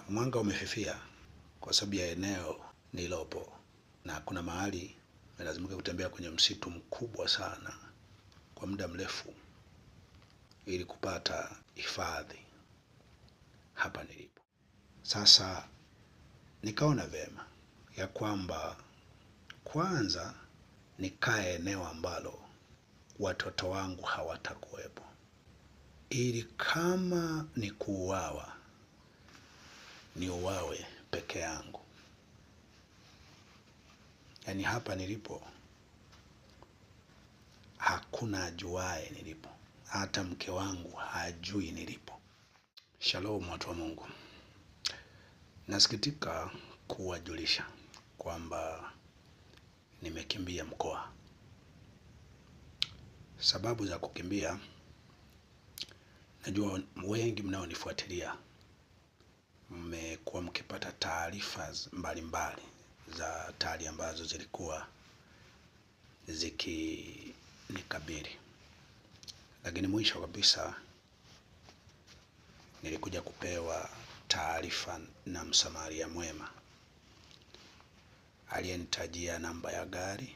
Mwanga umefifia kwa sababu ya eneo nilopo, na kuna mahali nilazimika kutembea kwenye msitu mkubwa sana kwa muda mrefu ili kupata hifadhi hapa nilipo. Sasa nikaona vema ya kwamba kwanza nikae eneo ambalo watoto wangu hawatakuwepo, ili kama ni kuuawa niuawe peke yangu. Yaani hapa nilipo hakuna ajuaye nilipo, hata mke wangu hajui nilipo. Shalom watu wa Mungu. Nasikitika kuwajulisha kwamba nimekimbia mkoa. Sababu za kukimbia, najua wengi mnaonifuatilia mmekuwa mkipata taarifa mbalimbali za hatari ambazo zilikuwa zikinikabili. Lakini mwisho kabisa nilikuja kupewa taarifa na msamaria mwema aliyenitajia namba ya gari,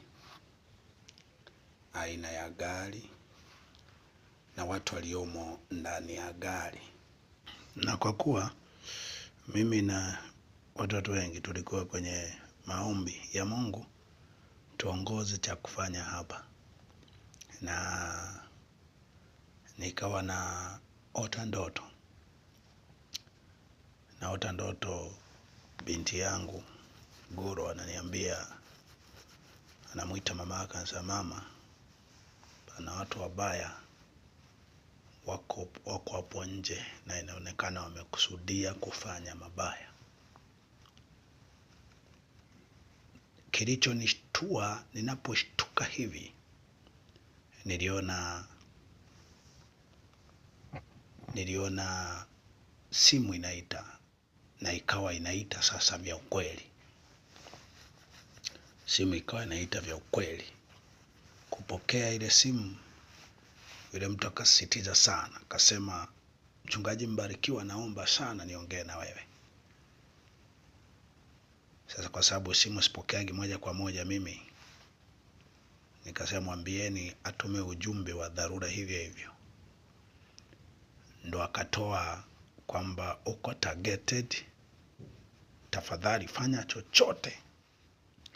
aina ya gari na watu waliomo ndani ya gari. Na kwa kuwa mimi na watoto wengi tulikuwa kwenye maombi ya Mungu tuongoze cha kufanya hapa, na nikawa na ota ndoto binti yangu Guro ananiambia, anamuita mama yake, anasema mama, pana watu wabaya wako hapo nje na inaonekana wamekusudia kufanya mabaya. Kilichonishtua, ninaposhtuka hivi, niliona simu inaita, na ikawa inaita sasa vya ukweli. Simu ikawa inaita vya ukweli. Kupokea ile simu, yule mtu akasisitiza sana, akasema, Mchungaji Mbarikiwa, naomba sana niongee na wewe. Sasa kwa sababu simu sipokeagi moja kwa moja mimi, nikasema mwambieni atume ujumbe wa dharura hivyo hivyo. Ndo akatoa kwamba uko targeted, tafadhali fanya chochote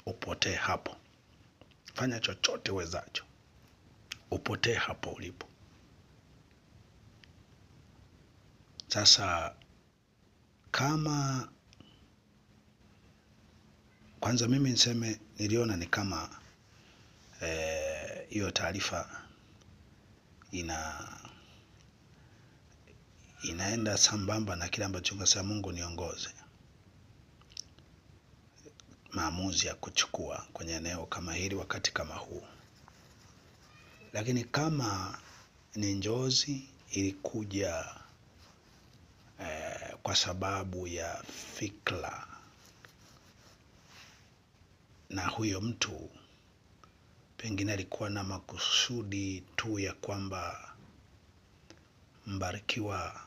upotee hapo. Fanya chochote uwezacho upotee hapo ulipo. Sasa kama kwanza mimi niseme, niliona ni kama hiyo taarifa inaenda sambamba na kile ambacho nikasema Mungu niongoze maamuzi ya kuchukua kwenye eneo kama hili wakati kama huu. Lakini kama ni njozi ilikuja kwa sababu ya fikra, na huyo mtu pengine alikuwa na makusudi tu ya kwamba Mbarikiwa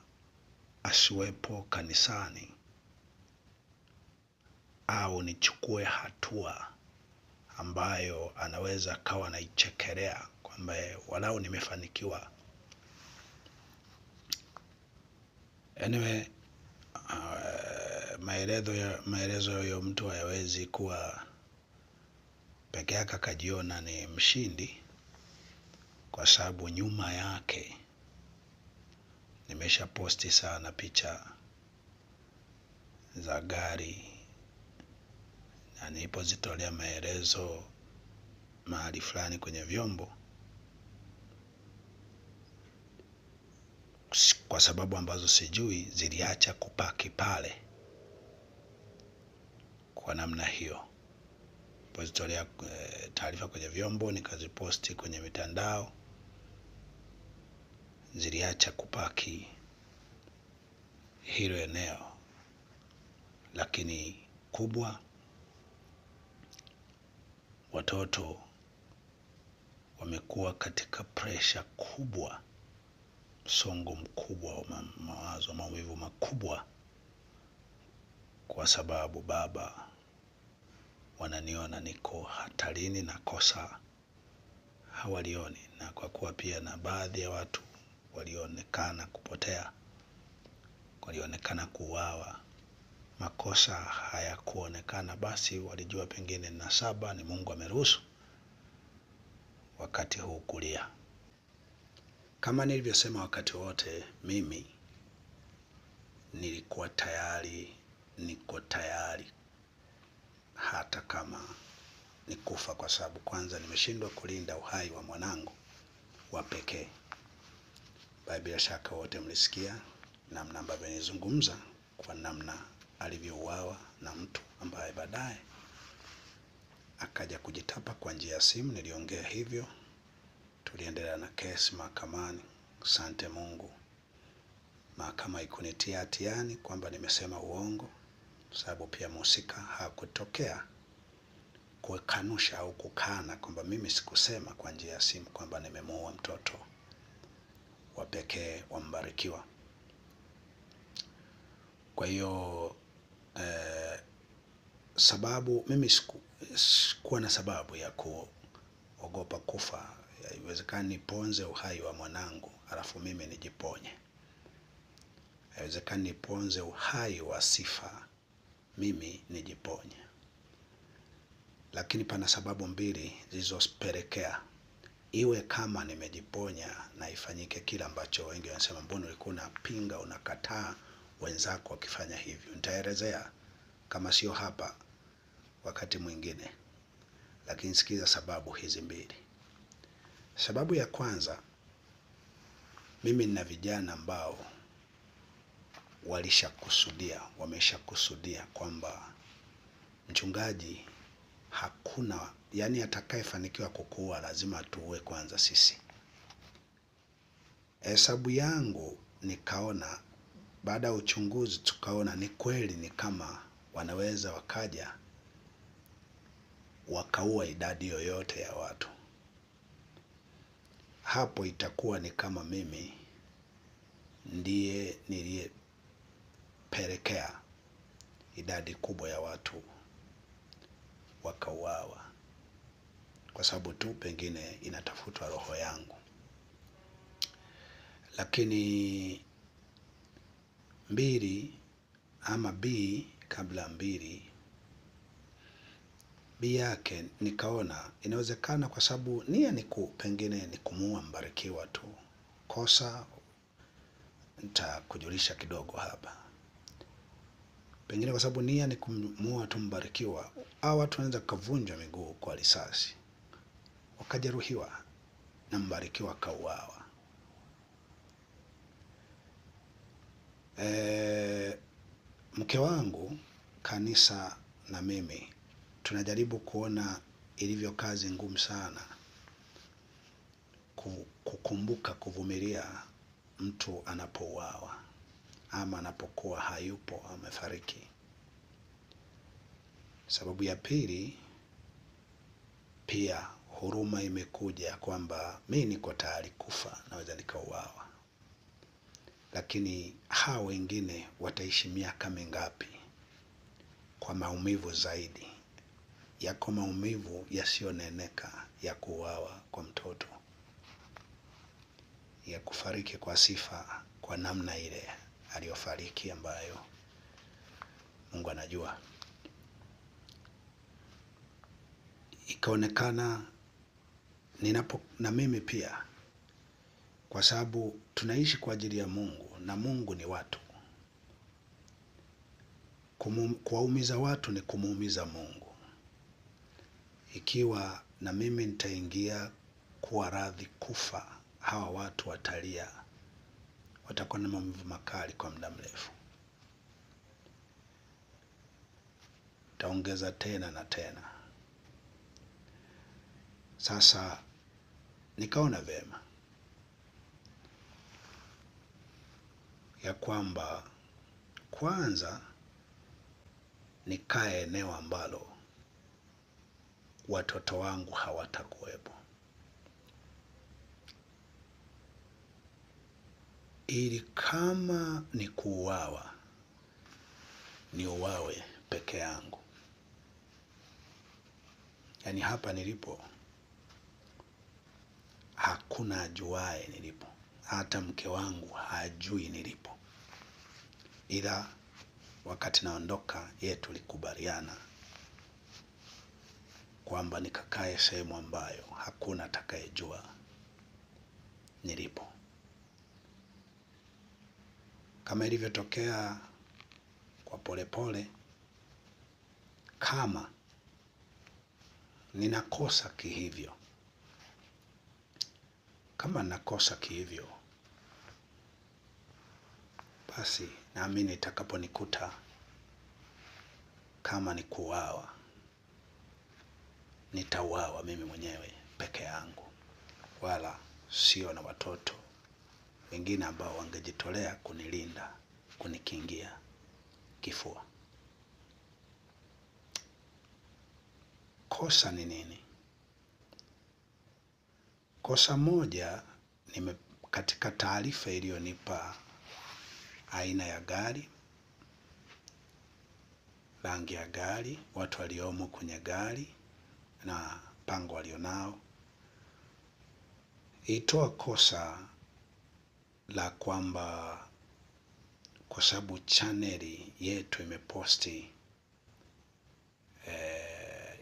asiwepo kanisani au nichukue hatua ambayo anaweza kawa anaichekelea kwamba walau nimefanikiwa. Anyway, maelezo ya huyo mtu hayawezi kuwa peke yake akajiona ni mshindi, kwa sababu nyuma yake nimesha posti sana picha za gari, na nilipozitolea maelezo mahali fulani kwenye vyombo, kwa sababu ambazo sijui, ziliacha kupaki pale kwa namna hiyo. Nilipozitolea taarifa kwenye vyombo nikaziposti kwenye mitandao, ziliacha kupaki hilo eneo. Lakini kubwa, watoto wamekuwa katika pressure kubwa, msongo mkubwa wa mawazo, maumivu makubwa kwa sababu Baba, wananiona niko hatarini na kosa hawalioni, na kwa kuwa pia na baadhi ya watu walionekana kupotea, walionekana kuuawa, makosa hayakuonekana, basi walijua pengine na saba ni Mungu ameruhusu wakati huu kulia. Kama nilivyosema wakati wote, mimi nilikuwa tayari, niko tayari hata kama nikufa, kwa sababu kwanza nimeshindwa kulinda uhai wa mwanangu wa pekee. Bila shaka wote mlisikia namna ambavyo nilizungumza kwa namna alivyouawa na mtu ambaye baadaye akaja kujitapa kwa njia ya simu. Niliongea hivyo, tuliendelea na kesi mahakamani. Asante Mungu, mahakama haikunitia hatiani kwamba nimesema uongo, sababu pia mhusika hakutokea kukanusha au kukana kwamba mimi sikusema kwa njia ya simu kwamba nimemuua mtoto wa pekee wa Mbarikiwa. Kwa hiyo sababu mimi sikuwa na sababu ya kuogopa kufa. Haiwezekani niponze uhai wa mwanangu alafu mimi nijiponye. Haiwezekani niponze uhai wa Sifa mimi nijiponye. Lakini pana sababu mbili zilizopelekea iwe kama nimejiponya na ifanyike kila ambacho wengi wanasema, mbona ulikuwa unapinga, unakataa wenzako wakifanya hivyo? Nitaelezea kama sio hapa wakati mwingine, lakini sikiza sababu hizi mbili. Sababu ya kwanza, mimi nina vijana ambao wameshakusudia kwamba mchungaji, hakuna atakayefanikiwa kukuua, lazima tuue kwanza sisi. Hesabu yangu nikaona, baada ya uchunguzi tukaona ni kweli, ni kama wanaweza wakaja wakaua idadi yoyote ya watu. Hapo itakuwa ni kama mimi ndiye niliyepelekea idadi kubwa ya watu wakauawa, kwa sababu tu pengine inatafutwa roho yangu. Lakini B yake nikaona inawezekana, kwa sababu nia pengine ni kumuua Mbarikiwa tu. Kosa nitakujulisha kidogo hapa. Pengine kwa sababu nia ni kumuua tu Mbarikiwa, hao watu wanaweza kuvunjwa miguu kwa risasi, wakajeruhiwa na Mbarikiwa kauawa. Mke wangu, kanisa na mimi tunajaribu kuona ilivyo kazi ngumu sana kukumbuka kuvumilia mtu anapouawa ama anapokuwa hayupo, amefariki. Sababu ya pili, pia huruma imekuja kwamba mimi niko tayari kufa, naweza nikauawa, lakini hao wengine wataishi miaka mingapi kwa maumivu zaidi? Yako maumivu yasiyoneneka ya kuuawa kwa mtoto, ya kufariki kwa Sifa kwa namna ile aliyofariki, ambayo Mungu anajua. Ikaonekana na mimi pia, kwa sababu tunaishi kwa ajili ya Mungu na Mungu ni watu. Kuwaumiza watu ni kumuumiza Mungu. Ikiwa na mimi nitaingia kuwa radhi kufa, hawa watu watalia, watakuwa na maumivu makali kwa muda mrefu. Taongeza tena na tena. Sasa nikaona vema ya kwamba kwanza nikae eneo ambalo watoto wangu hawatakuwepo, ili kama ni kuuawa niuawe peke yangu. Yaani hapa nilipo hakuna ajuaye nilipo, hata mke wangu hajui nilipo, ila wakati naondoka yeye tulikubaliana kwamba nikakae sehemu ambayo hakuna atakayejua nilipo. Kama ilivyotokea kwa Polepole, kama ninakosa kihivyo, basi naamini itakaponikuta kama ni kuuawa, nitauawa mimi mwenyewe peke yangu, wala sio na watoto wengine ambao wangejitolea kunilinda, kunikingia kifua. Kosa ni nini? Kosa moja katika taarifa iliyonipa aina ya gari, rangi ya gari, watu waliomo kwenye gari na mpango walionao, itoa kosa la kwamba kwa sababu chaneli yetu imeposti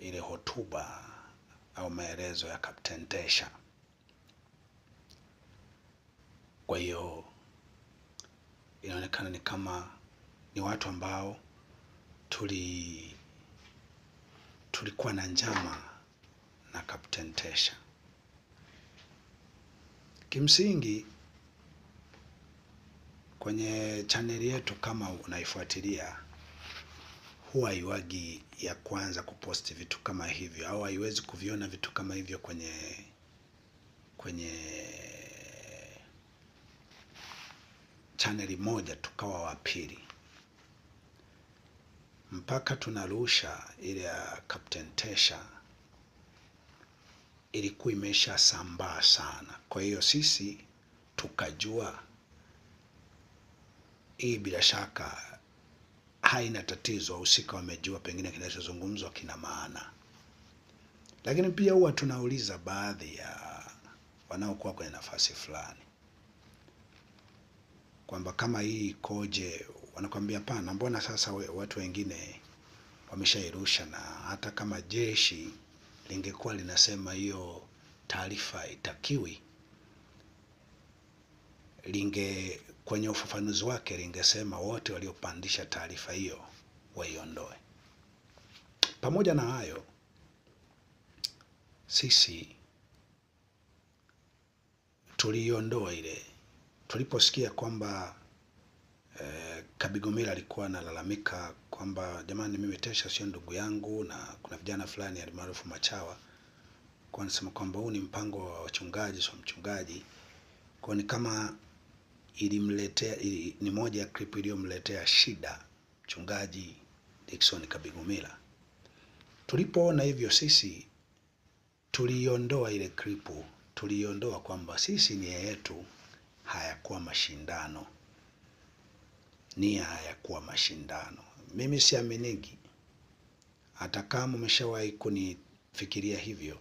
ile hotuba au maelezo ya Kapteni Tesha. Kwa hiyo inaonekana ni kama ni watu ambao tulikuwa na njama na Kapteni Tesha. Kimsingi kwenye chaneli yetu, kama unaifuatilia, huwa haiwagi ya kwanza kuposti vitu kama hivyo, au haiwezi kuviona vitu kama hivyo kwenye chaneli moja tukawa wa pili. Mpaka tunarusha ile ya Kapteni Tesha ilikuwa imesha sambaa sana. Kwa hiyo sisi tukajua hii bila shaka haina tatizo, wahusika wamejua pengine kinachozungumzwa kina maana. Lakini pia huwa tunauliza baadhi ya wanaokuwa kwenye nafasi fulani kwamba kama hii ikoje, wanakwambia hapana, mbona sasa watu wengine wameshairusha, na hata kama jeshi lingekuwa linasema hiyo taarifa itakiwi, kwenye ufafanuzi wake lingesema wote waliopandisha taarifa hiyo waiondoe. Pamoja na hayo, sisi tuliondoa ile tuliposikia kwamba Kabigomila alikuwa analalamika kwamba jamani, mimi Tesha sio ndugu yangu, na kuna vijana fulani almaarufu machawa kwa nasema kwamba huu ni mpango wa wachungaji, sio mchungaji. Kwa ni kama ilimletea, ni moja ya clip iliyomletea shida mchungaji Dickson Kabigomila. Tulipoona hivyo, sisi tuliondoa ile clip, tuliondoa kwamba sisi nia yetu hayakuwa mashindano, nia hayakuwa mashindano. Mimi siaminiki, hata kama umeshawahi kunifikiria hivyo,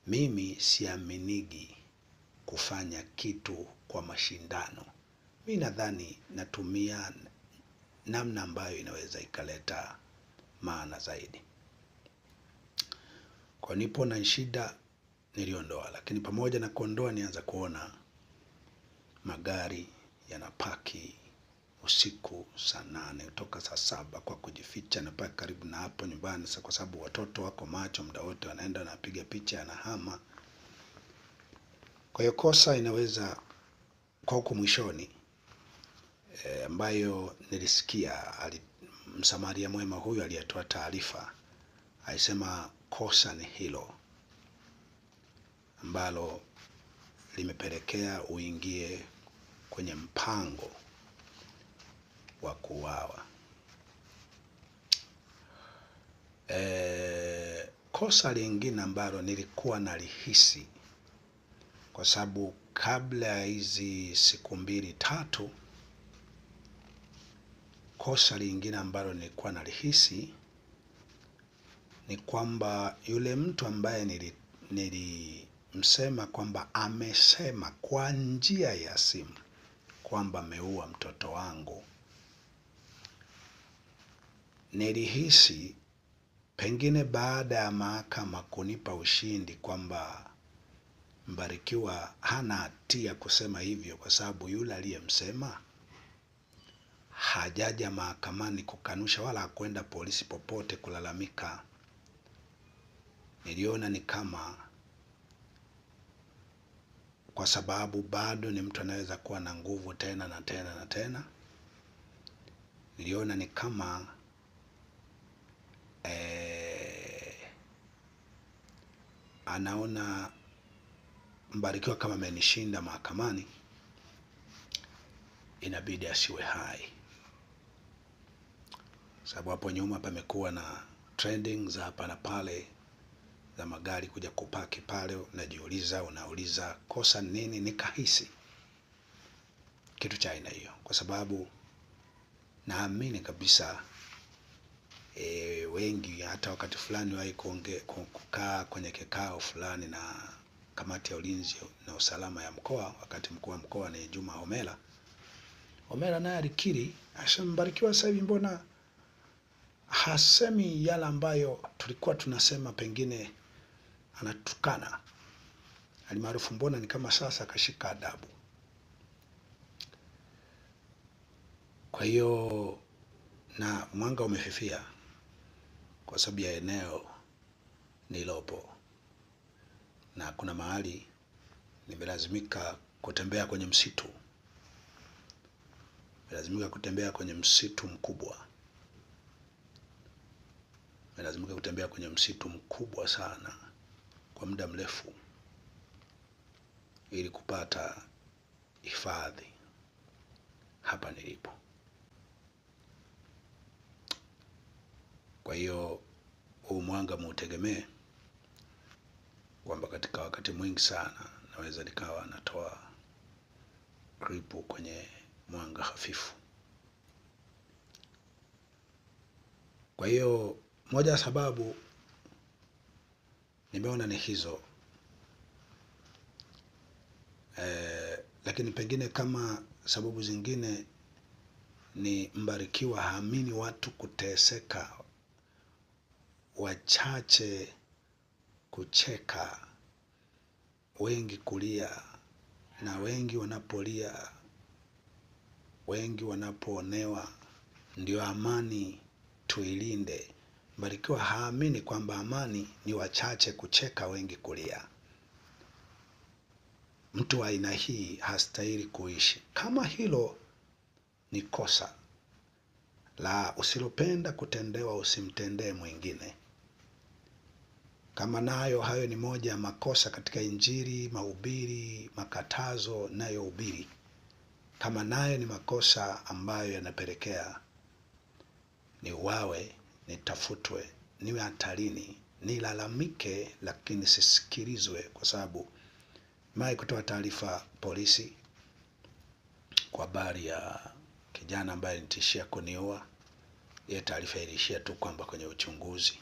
mimi siaminiki kufanya kitu kwa mashindano. Mimi nadhani natumia namna ambayo inaweza ikaleta maana zaidi. Kwa nipo na shida niliondoa, lakini pamoja na kuondoa nianza kuona magari yanapaki usiku saa 8 kutoka saa 7 kwa kujificha, na paka karibu na hapo nyumbani, kwa sababu watoto wako macho muda wote, wanaenda wanapiga picha na hama. Kwa hiyo kosa inaweza kwa huko mwishoni ambayo nilisikia msamaria mwema huyu aliyetoa taarifa alisema kosa ni hilo ambalo limepelekea uingie kwenye mpango wa kuuawa. Kosa lingine ambalo nilikuwa nalihisi, kwa sababu kabla ya hizi siku 2-3 kosa lingine ambalo nilikuwa nalihisi ni kwamba yule mtu ambaye nilimsema kwamba amesema kwa njia ya simu kwamba ameua mtoto wangu, nilihisi pengine baada ya mahakama kunipa ushindi kwamba Mbarikiwa hana hatia kusema hivyo, kwa sababu yule aliyemsema hajaja mahakamani kukanusha wala hakwenda polisi popote kulalamika. Niliona ni kama, kwa sababu bado ni mtu anaweza kuwa na nguvu tena na tena na tena, niliona ni kama anaona Mbarikiwa kama amenishinda mahakamani, inabidi asiwe hai. Sababu hapo nyuma pamekuwa na trending za hapa na pale za magari kuja kupaki pale, unauliza kosa nini? Nikahisi kitu cha aina hiyo, kwa sababu naamini kabisa wengi hata wakati fulani wahi kukaa kwenye kikao fulani na kamati ya ulinzi na usalama ya mkoa, wakati mkuu wa mkoa ni Juma Homera. Homera naye alikiri, asema Mbarikiwa sasa hivi mbona hasemi yale ambayo tulikuwa tunasema, pengine anatukana alimaarufu, mbona ni kama sasa akashika adabu. Kwa hiyo na mwanga umefifia kwa sababu ya eneo nilopo, na kuna mahali nimelazimika kutembea kwenye msitu, mkubwa sana kwa muda mrefu ili kupata hifadhi hapa nilipo. Kwa hiyo huu mwanga muutegemee kwamba katika wakati mwingi sana naweza nikawa natoa kripu kwenye mwanga hafifu. Kwa hiyo moja ya sababu nimeona ni hizo, lakini pengine kama sababu zingine ni Mbarikiwa haamini watu kuteseka, wachache kucheka, wengi kulia, na wengi wanapolia, wengi wanapoonewa, ndio amani tuilinde. Mbarikiwa haamini kwamba amani ni wachache kucheka, wengi kulia. Mtu wa aina hii hastahili kuishi. Kama hilo ni kosa la usilopenda kutendewa, usimtendee mwingine. Kama nayo hayo ni moja ya makosa katika Injili, mahubiri, makatazo nayohubiri, kama nayo ni makosa ambayo yanapelekea niuawe, nitafutwe, niwe hatarini, nilalamike lakini sisikilizwe, kwa sababu mai kutoa taarifa polisi kwa habari ya kijana ambaye nitishia kuniua. Ile taarifa ilishia tu kwamba kwenye uchunguzi.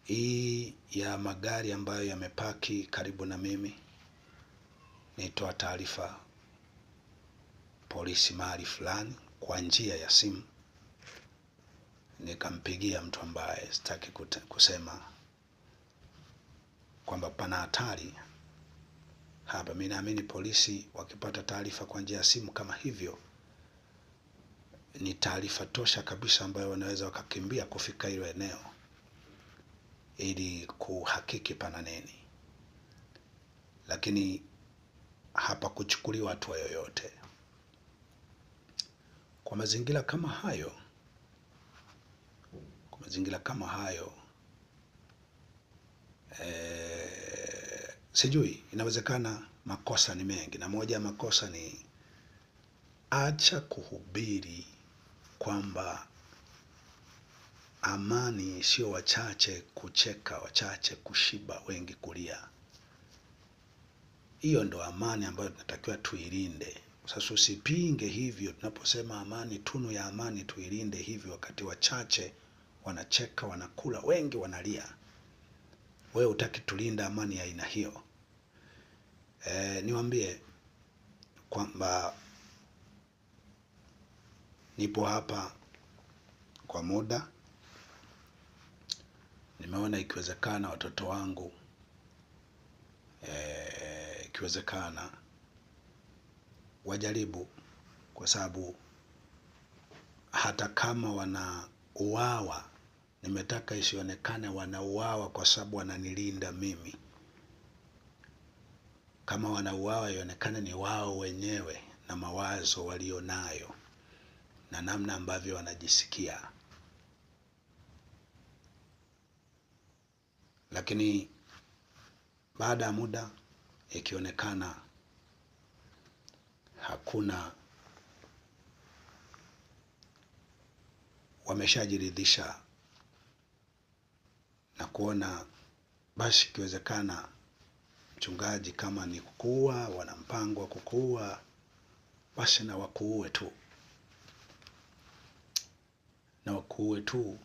Hii ya magari ambayo yamepaki karibu na mimi, nitoa taarifa polisi mahali fulani kwa njia ya simu, nikampigia mtu ambaye sitaki kusema kwamba pana hatari hapa. Mimi naamini polisi wakipata taarifa kwa njia ya simu kama hivyo, ni taarifa tosha kabisa ambayo wanaweza wakakimbia kufika hilo eneo ili kuhakiki pana nini. Lakini hapa kuchukuliwa hatua yoyote. Kwa mazingira kama hayo, sijui, inawezekana makosa ni mengi, na moja ya makosa ni acha kuhubiri kwamba amani sio wachache kucheka, wachache kushiba, wengi kulia. Hiyo ndo amani ambayo tunatakiwa tuilinde, Sasa usipinge hivyo. Tunaposema amani, tunu ya amani tuilinde hivyo, wakati wachache wanacheka, wanakula, wengi wanalia. Wewe hutaki tulinda amani ya aina hiyo. Niwaambie kwamba nipo hapa kwa muda. Nimeona ikiwezekana watoto wangu ikiwezekana wajaribu, kwa sababu hata kama wanauawa, nimetaka isionekane wanauawa kwa sababu wananilinda mimi. Kama wanauawa, ionekane ni wao wenyewe na mawazo walionayo na namna ambavyo wanajisikia. Lakini baada ya muda ikionekana hakuna, wameshajiridhisha na kuona, basi ikiwezekana mchungaji, kama ni kukuua, wana mpango wa kukuua, basi na wakuue tu, na wakuue tu,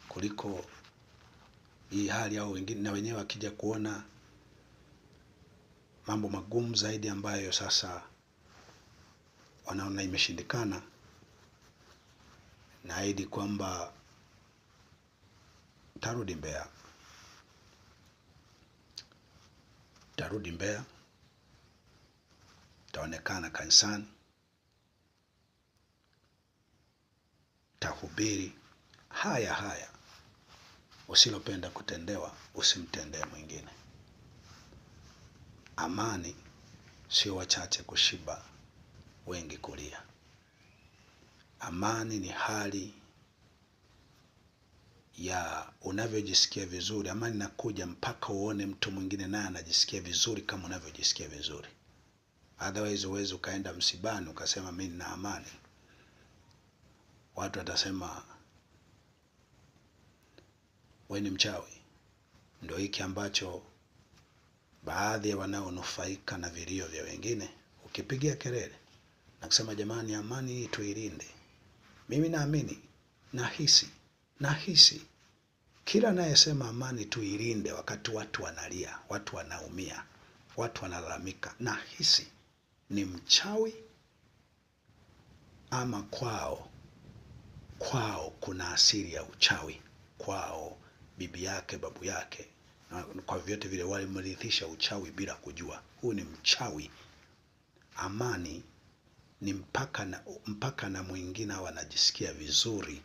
kuliko hii hali au wengine na wenyewe wakija kuona mambo magumu zaidi ambayo sasa wanaona imeshindikana. Naahidi kwamba tarudi Mbeya. Tarudi Mbeya, taonekana kanisani, tahubiri haya. Usilopenda kutendewa usimtendee mwingine. Amani sio wachache kushiba, wengi kulia. Amani ni hali ya unavyojisikia vizuri. Amani inakuja mpaka uone mtu mwingine naye anajisikia vizuri kama unavyojisikia vizuri. Otherwise uweze ukaenda msibani ukasema mimi nina amani. Watu watasema wewe ni mchawi. Ndio hiki ambacho baadhi ya wanaonufaika na vilio vya wengine, ukipigia kelele na kusema jamani, amani hii tuilinde. Mimi naamini, nahisi kila anayesema amani tuilinde, wakati watu wanalia, watu wanaumia, watu wanalalamika, nahisi ni mchawi, ama kwao kuna asili ya uchawi. Kwao bibi yake, babu yake, na kwa vyote vile walimrithisha uchawi bila kujua. Huu ni mchawi. Amani ni mpaka na mwingine wanajisikia vizuri.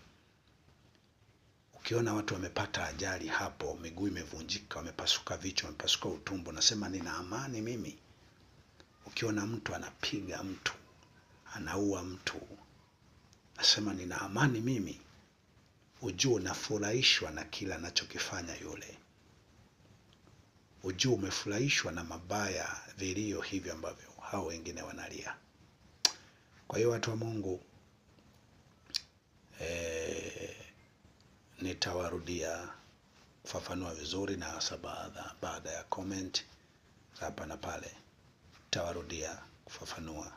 Ukiona watu wamepata ajali hapo, miguu imevunjika, wamepasuka vichwa, wamepasuka utumbo, nasema nina amani mimi. Ukiona mtu anapiga mtu, anaua mtu, nasema nina amani mimi. Ujue unafurahishwa na kila anachokifanya yule. Ujue umefurahishwa na mabaya, vilio hivyo ambavyo hao wengine wanalia. Kwa hiyo watu wa Mungu, nitawarudia kufafanua vizuri, na hasa baada ya comment hapa na pale nitawarudia kufafanua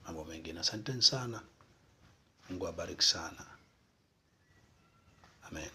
mambo mengine. Asanteni sana. Mungu abariki sana. Amen.